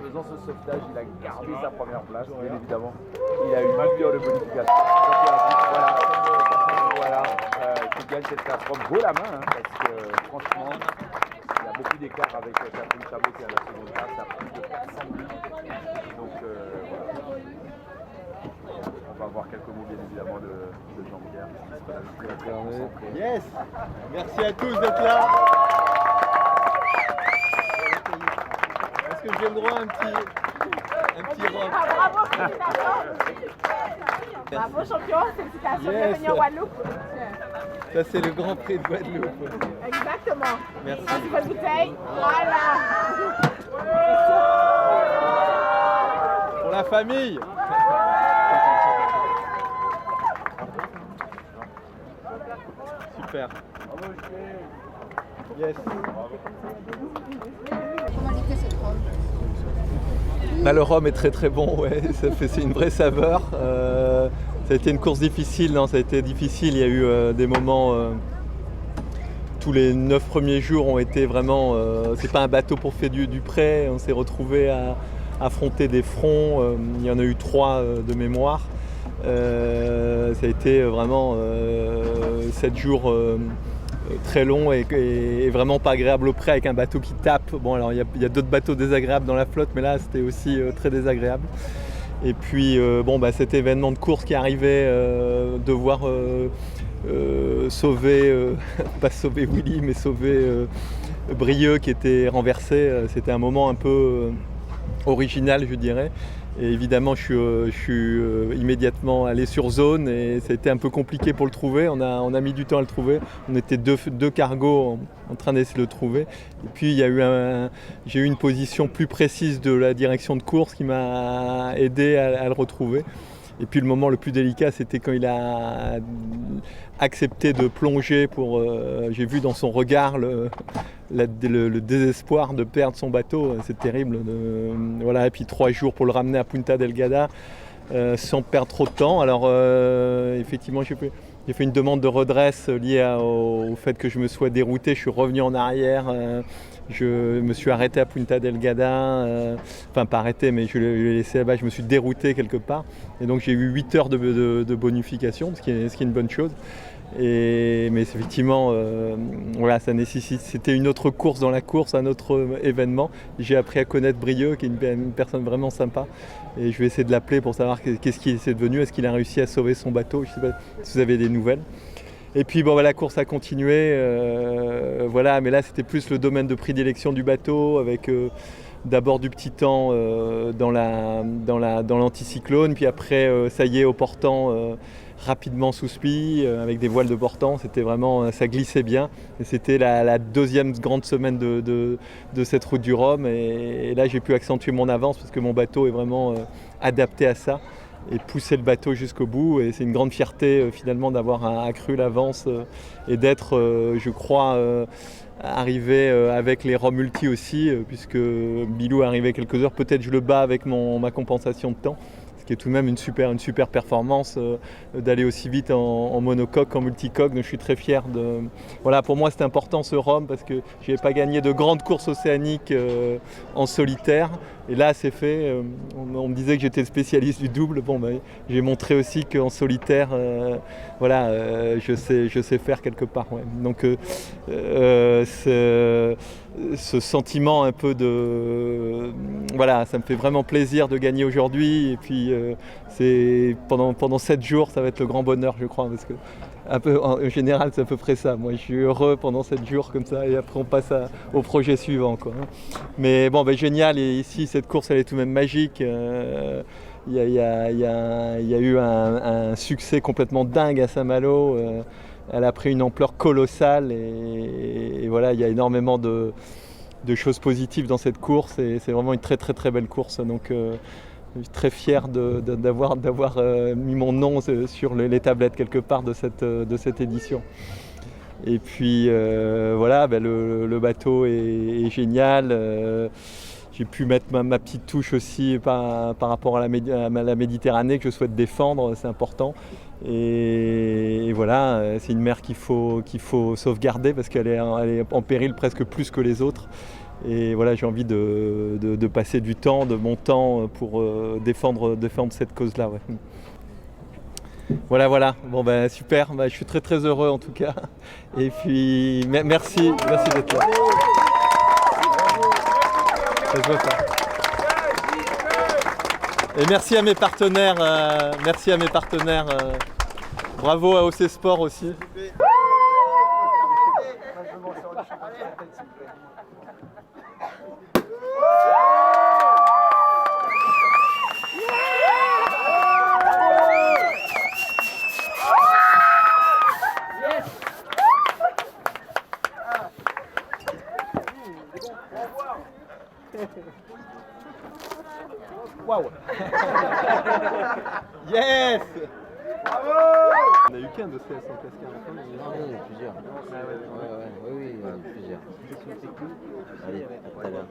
faisant ce sauvetage, il a gardé sa première place, bien évidemment. Il a eu 8 heures de bonification. Voilà, qui gagne cette place. Vaut la main, hein, parce que franchement, il y a beaucoup d'écart avec Catherine Chabot qui est à la seconde place, à plus de 400 minutes. Donc voilà. On va avoir quelques mots bien évidemment de Jean-Pierre. Très concentré. Yes. Merci à tous d'être là. Est-ce que j'ai le droit à un petit robe? Bravo, bravo champion, félicitations, bienvenue en Guadeloupe. Ça c'est le Grand Prix de Guadeloupe. Exactement. Merci. Une bonne bouteille. Voilà. Pour la famille. Super. Yes. Là, le rhum est très très bon, ouais. C'est une vraie saveur. Ça a été une course difficile, non, ça a été difficile. Il y a eu des moments. Tous les 9 premiers jours ont été vraiment. C'est pas un bateau pour faire du prêt. On s'est retrouvé à affronter des fronts. Il y en a eu 3 de mémoire. Ça a été vraiment 7 jours très longs et vraiment pas agréable au prêt avec un bateau qui tape. Bon, alors il y a d'autres bateaux désagréables dans la flotte, mais là c'était aussi très désagréable. Et puis cet événement de course qui arrivait, devoir sauver, pas sauver Willy, mais sauver Brieux qui était renversé, c'était un moment un peu original, je dirais. Et évidemment, je suis immédiatement allé sur zone et ça a été un peu compliqué pour le trouver. On a mis du temps à le trouver. On était deux cargos en train d'essayer de le trouver. Et puis, j'ai eu une position plus précise de la direction de course qui m'a aidé à le retrouver. Et puis le moment le plus délicat, c'était quand il a accepté de plonger j'ai vu dans son regard le désespoir de perdre son bateau. C'est terrible. Voilà. Et puis 3 jours pour le ramener à Punta Delgada sans perdre trop de temps. Alors effectivement, j'ai fait une demande de redresse liée au fait que je me sois dérouté. Je suis revenu en arrière. Je me suis arrêté à Punta Delgada, enfin pas arrêté, mais je l'ai laissé là-bas, je me suis dérouté quelque part. Et donc j'ai eu 8 heures de bonification, ce qui est une bonne chose. Mais effectivement, voilà, c'était une autre course dans la course, un autre événement. J'ai appris à connaître Brieux, qui est une personne vraiment sympa. Et je vais essayer de l'appeler pour savoir qu'est-ce qu'il est devenu, est-ce qu'il a réussi à sauver son bateau. Je ne sais pas si vous avez des nouvelles. Et puis la course a continué, voilà, mais là c'était plus le domaine de prédilection du bateau, avec d'abord du petit temps dans l'anticyclone, puis après ça y est au portant rapidement sous spi, avec des voiles de portant, c'était vraiment, ça glissait bien. Et c'était la deuxième grande semaine de cette route du Rhum, et là j'ai pu accentuer mon avance parce que mon bateau est vraiment adapté à ça. Et pousser le bateau jusqu'au bout. Et c'est une grande fierté finalement d'avoir accru l'avance et d'être, je crois, arrivé avec les Rhum Multi aussi, puisque Bilou est arrivé quelques heures. Peut-être je le bats avec ma compensation de temps, ce qui est tout de même une super performance d'aller aussi vite en monocoque, en multicoque. Donc je suis très fier de... Voilà, pour moi c'était important ce Rhum parce que je n'avais pas gagné de grandes courses océaniques en solitaire. Et là, c'est fait. On me disait que j'étais spécialiste du double. J'ai montré aussi qu'en solitaire, je sais faire quelque part. Ouais. Donc, ce sentiment un peu de... Voilà, ça me fait vraiment plaisir de gagner aujourd'hui. Et puis, pendant 7 jours, ça va être le grand bonheur, je crois. Parce que, en général, c'est à peu près ça. Moi, je suis heureux pendant 7 jours comme ça. Et après, on passe au projet suivant, quoi. Mais génial. Et ici, cette course, elle est tout de même magique. Il y a eu un succès complètement dingue à Saint-Malo. Elle a pris une ampleur colossale. Et voilà, il y a énormément de choses positives dans cette course. Et c'est vraiment une très, très, très belle course. Donc, je suis très fier d'avoir mis mon nom sur les tablettes quelque part de cette édition. Et puis le bateau est génial. J'ai pu mettre ma petite touche aussi par rapport à la Méditerranée que je souhaite défendre, c'est important. Et voilà, c'est une mer qu'il faut sauvegarder parce qu'elle est en péril presque plus que les autres. Et voilà, j'ai envie de passer du temps, de mon temps pour défendre cette cause-là. Ouais. Voilà. Bon ben super, je suis très très heureux en tout cas. Et puis merci d'être là. Ça se voit pas. Et merci à mes partenaires, bravo à OC Sport aussi. Waouh. Yes. Bravo. On a eu qu'un de CS en casque à la fin. Non, il y en a plusieurs. Oui, il y en a plusieurs. Allez, à tout à l'heure.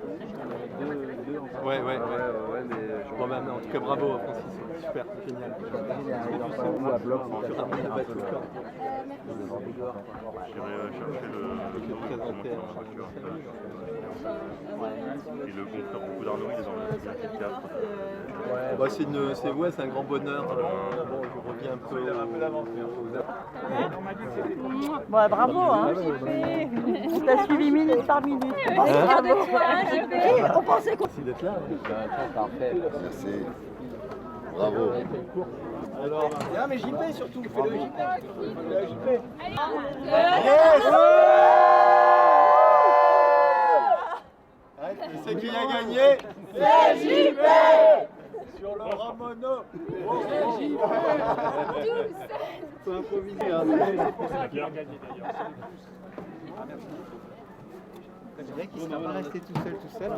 Ouais, mais bon, en tout cas, bravo Francis, super, génial. à bloc. J'irai chercher et le gonfleur beaucoup d'Arnaud, il est dans le 4. C'est un grand bonheur. Bon, je reviens un peu Bon, bravo, hein. On t'a suivi minute par minute. On pensait qu'on... Merci d'être là. Parfait. Merci. Bravo. Alors, mais JP surtout, fais le JP. C'est qui a gagné? C'est JP. Sur le Ramono. Faut improviser. C'est vrai qu'il ne sera pas resté tout seul.